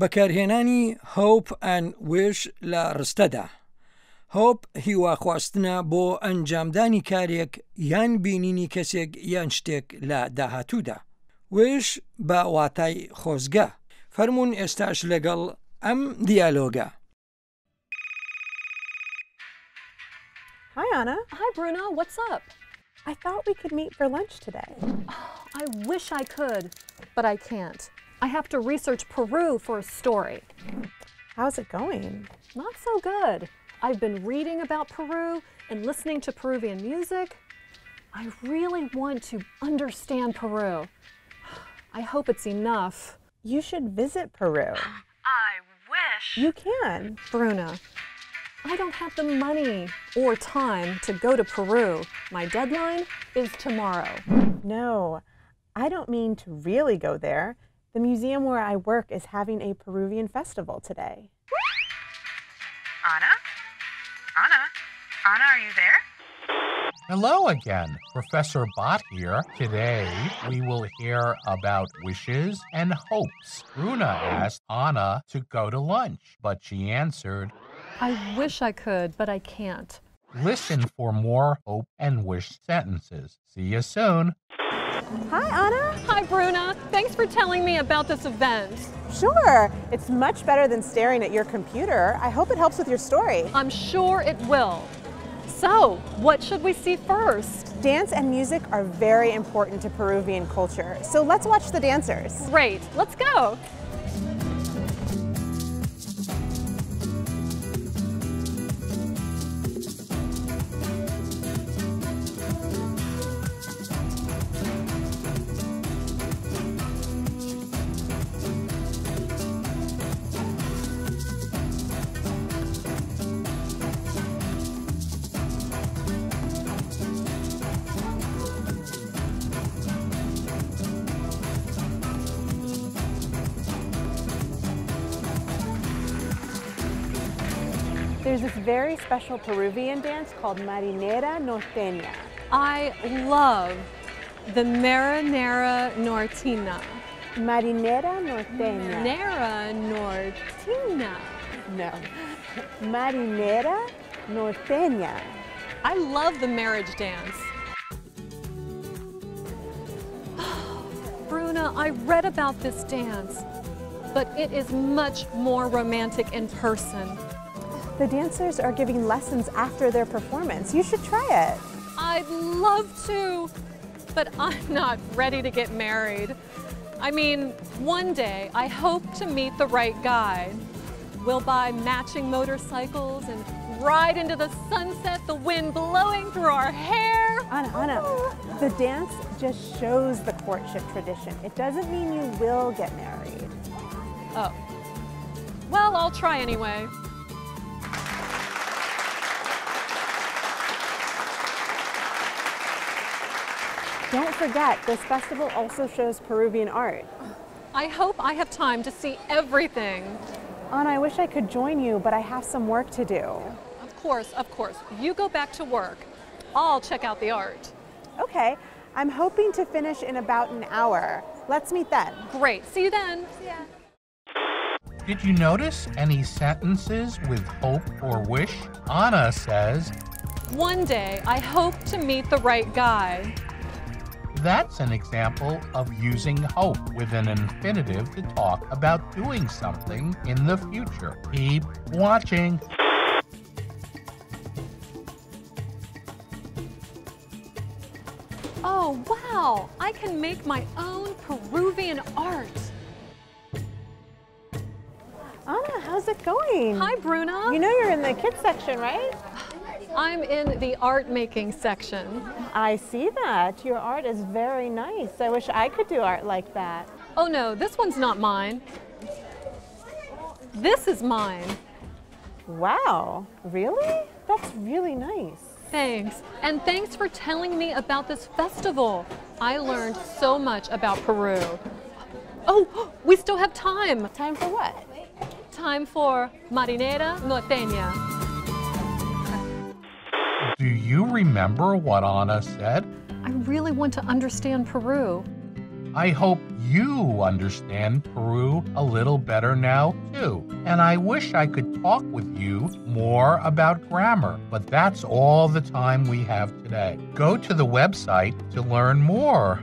بەکارهێنانی hope and wish لە ڕستەدا. hope هیواخواستنە بۆ ئەنجامدانی کارێک یان بینینی کەسێک یان شتێک لە داهاتوودا. wish بە واتای خۆزگە. فەرموون ئێستاش لەگەڵ ئەم دیالۆگە. Hi, Anna. Hi, Bruna. What's up? I thought we could meet for lunch today. I wish I could, but I can't. I have to research Peru for a story. How's it going? Not so good. I've been reading about Peru and listening to Peruvian music. I really want to understand Peru. I hope it's enough. You should visit Peru. I wish. You can. Bruna, I don't have the money or time to go to Peru. My deadline is tomorrow. No, I don't mean to really go there. The museum where I work is having a Peruvian festival today. Anna? Anna? Anna, are you there? Hello again, Professor Bott here. Today, we will hear about wishes and hopes. Bruna asked Anna to go to lunch, but she answered, I wish I could, but I can't. Listen for more hope and wish sentences. See you soon. Hi, Anna. Hi, Bruna. Thanks for telling me about this event. Sure. It's much better than staring at your computer. I hope it helps with your story. I'm sure it will. So, what should we see first? Dance and music are very important to Peruvian culture, so let's watch the dancers. Great. Let's go. There's this very special Peruvian dance called Marinera Norteña. I love the Marinera Nortina. Marinera Norteña. Marinera Nortina. No. Marinera Norteña. I love the marriage dance. Bruna, I read about this dance, but it is much more romantic in person. The dancers are giving lessons after their performance. You should try it. I'd love to, but I'm not ready to get married. I mean, one day I hope to meet the right guy. We'll buy matching motorcycles and ride into the sunset, the wind blowing through our hair. Anna, the dance just shows the courtship tradition. It doesn't mean you will get married. Oh. Well, I'll try anyway. Don't forget, this festival also shows Peruvian art. I hope I have time to see everything. Anna, I wish I could join you, but I have some work to do. Of course. You go back to work. I'll check out the art. Okay, I'm hoping to finish in about an hour. Let's meet then. Great, see you then. See ya. Did you notice any sentences with hope or wish? Anna says, One day I hope to meet the right guy. That's an example of using hope with an infinitive to talk about doing something in the future. Keep watching. Oh, wow! I can make my own Peruvian art. Anna, how's it going? Hi, Bruna. You know you're in the kids section, right? I'm in the art making section. I see that. Your art is very nice. I wish I could do art like that. Oh no, this one's not mine. This is mine. Wow, really? That's really nice. Thanks. And thanks for telling me about this festival. I learned so much about Peru. Oh, we still have time. Time for what? Time for Marinera Norteña. Do you remember what Anna said? I really want to understand Peru. I hope you understand Peru a little better now, too. And I wish I could talk with you more about grammar, but that's all the time we have today. Go to the website to learn more.